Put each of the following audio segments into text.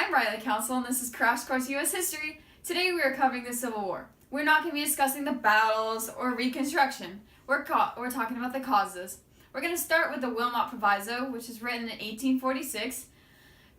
I'm Riley Counsell, and this is Crash Course U.S. History. Today we are covering the Civil War. We're not going to be discussing the battles or Reconstruction. We're talking about the causes. We're going to start with the Wilmot Proviso, which was written in 1846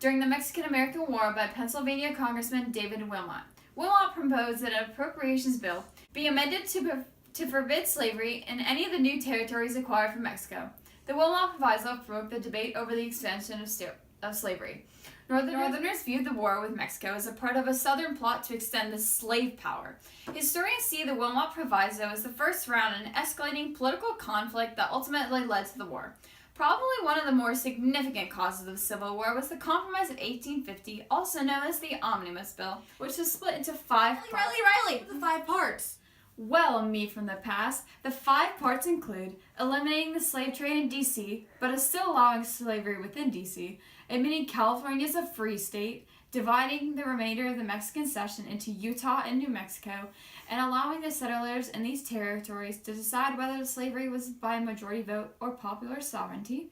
during the Mexican-American War by Pennsylvania Congressman David Wilmot. Wilmot proposed that an appropriations bill be amended to forbid slavery in any of the new territories acquired from Mexico. The Wilmot Proviso provoked the debate over the extension of slavery. Northerners viewed the war with Mexico as a part of a Southern plot to extend the slave power. Historians see the Wilmot Proviso as the first round in an escalating political conflict that ultimately led to the war. Probably one of the more significant causes of the Civil War was the Compromise of 1850, also known as the Omnibus Bill, which was split into five parts. Riley! The 5 parts! Well, me from the past, the 5 parts include eliminating the slave trade in D.C., but is still allowing slavery within D.C., admitting California as a free state, dividing the remainder of the Mexican cession into Utah and New Mexico, and allowing the settlers in these territories to decide whether slavery was by majority vote or popular sovereignty,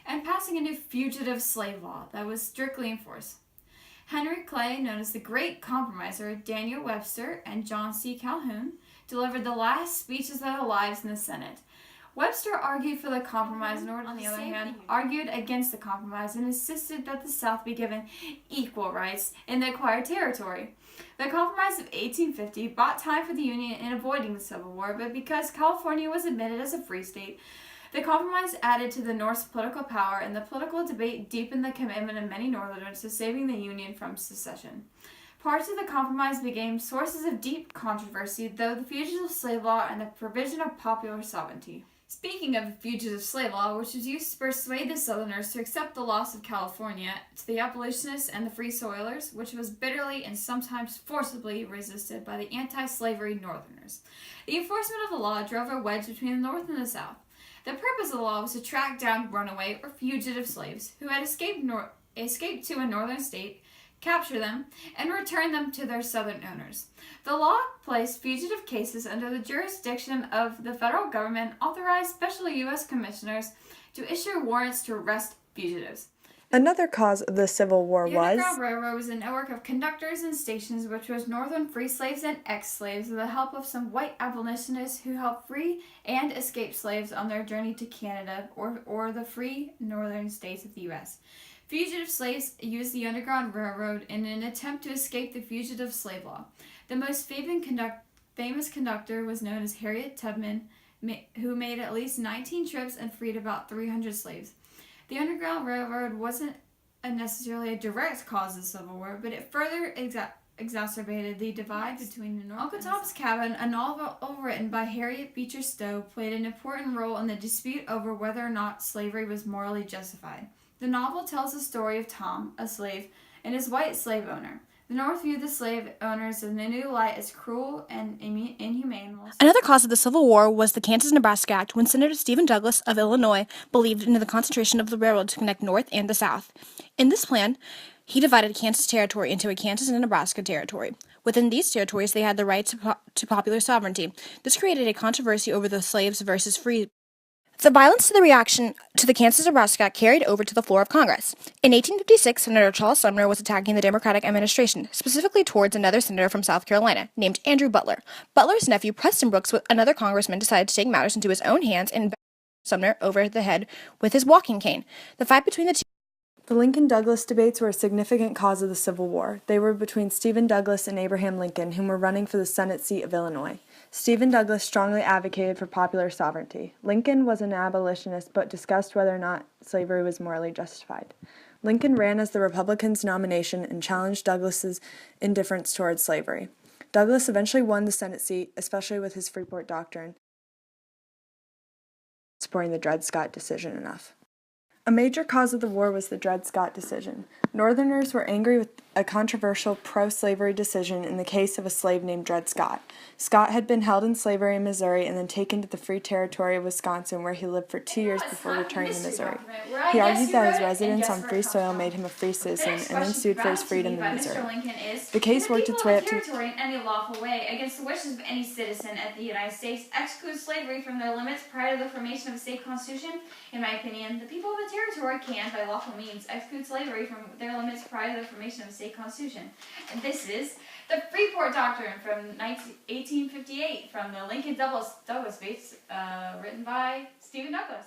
and passing a new fugitive slave law that was strictly enforced. Henry Clay, known as the Great Compromiser, Daniel Webster, and John C. Calhoun delivered the last speeches of their lives in the Senate. Webster argued for the compromise, and on the other hand, argued against the compromise and insisted that the South be given equal rights in the acquired territory. The Compromise of 1850 bought time for the Union in avoiding the Civil War, but because California was admitted as a free state, the compromise added to the North's political power, and the political debate deepened the commitment of many Northerners to saving the Union from secession. Parts of the compromise became sources of deep controversy, though the fugitive slave law and the provision of popular sovereignty. Speaking of the fugitive slave law, which was used to persuade the Southerners to accept the loss of California to the abolitionists and the free soilers, which was bitterly and sometimes forcibly resisted by the anti-slavery Northerners. The enforcement of the law drove a wedge between the North and the South. The purpose of the law was to track down runaway or fugitive slaves who had escaped to a northern state, capture them, and return them to their southern owners. The law placed fugitive cases under the jurisdiction of the federal government, authorized special U.S. commissioners to issue warrants to arrest fugitives. Another cause of the Civil War The Underground Railroad was a network of conductors and stations which was northern free slaves and ex-slaves with the help of some white abolitionists who helped free and escaped slaves on their journey to Canada or the free northern states of the U.S. Fugitive slaves used the Underground Railroad in an attempt to escape the fugitive slave law. The most famous conductor was known as Harriet Tubman, who made at least 19 trips and freed about 300 slaves. The Underground Railroad wasn't necessarily a direct cause of the Civil War, but it further exacerbated the divide between the North and the South. Uncle Tom's Cabin, a novel written by Harriet Beecher Stowe, played an important role in the dispute over whether or not slavery was morally justified. The novel tells the story of Tom, a slave, and his white slave owner. The North viewed the slave owners in a new light as cruel and inhumane. Another cause of the Civil War was the Kansas-Nebraska Act, when Senator Stephen Douglas of Illinois believed in the concentration of the railroad to connect North and the South. In this plan, he divided Kansas Territory into a Kansas and Nebraska Territory. Within these territories, they had the right to popular sovereignty. This created a controversy over the slaves versus free. The violence to the reaction to the Kansas-Nebraska carried over to the floor of Congress. In 1856, Senator Charles Sumner was attacking the Democratic administration, specifically towards another senator from South Carolina, named Andrew Butler. Butler's nephew, Preston Brooks, another congressman, decided to take matters into his own hands and bang Sumner over the head with his walking cane. The fight between the two. The Lincoln-Douglas debates were a significant cause of the Civil War. They were between Stephen Douglas and Abraham Lincoln, whom were running for the Senate seat of Illinois. Stephen Douglas strongly advocated for popular sovereignty. Lincoln was an abolitionist, but discussed whether or not slavery was morally justified. Lincoln ran as the Republicans' nomination and challenged Douglas's indifference towards slavery. Douglas eventually won the Senate seat, especially with his Freeport doctrine, supporting the Dred Scott decision enough. A major cause of the war was the Dred Scott decision. Northerners were angry with a controversial pro-slavery decision in the case of a slave named Dred Scott. Scott had been held in slavery in Missouri and then taken to the Free Territory of Wisconsin, where he lived for 2 years before returning to Missouri. He argued that his residence on free soil made him a free citizen and then sued for his freedom in Missouri. The case worked its way up to in any lawful way against the wishes of any citizen of the United States excludes slavery from their limits prior to the formation of a state constitution. In my opinion, the people of the territory can, by lawful means, exclude slavery from their limits prior to the formation of a state constitution. And this is the Freeport Doctrine from 1858 from the Lincoln Douglas debates, written by Stephen Douglas.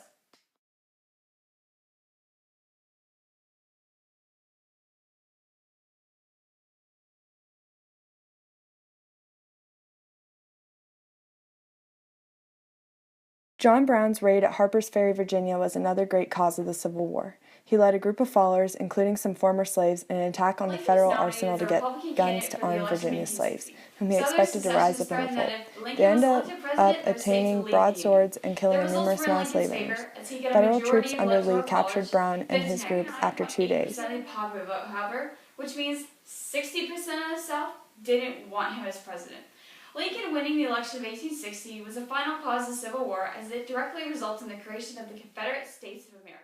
John Brown's raid at Harper's Ferry, Virginia was another great cause of the Civil War. He led a group of followers, including some former slaves, in an attack on the federal arsenal to get guns to arm Virginia's slaves, whom he expected to rise up in revolt. They ended up obtaining broadswords and killing a numerous amount of slave owners. Federal troops under Lee captured Brown and his group after 2 days. Popular vote, however, which means 60% of the South didn't want him as president. Lincoln winning the election of 1860 was a final cause of the Civil War, as it directly resulted in the creation of the Confederate States of America.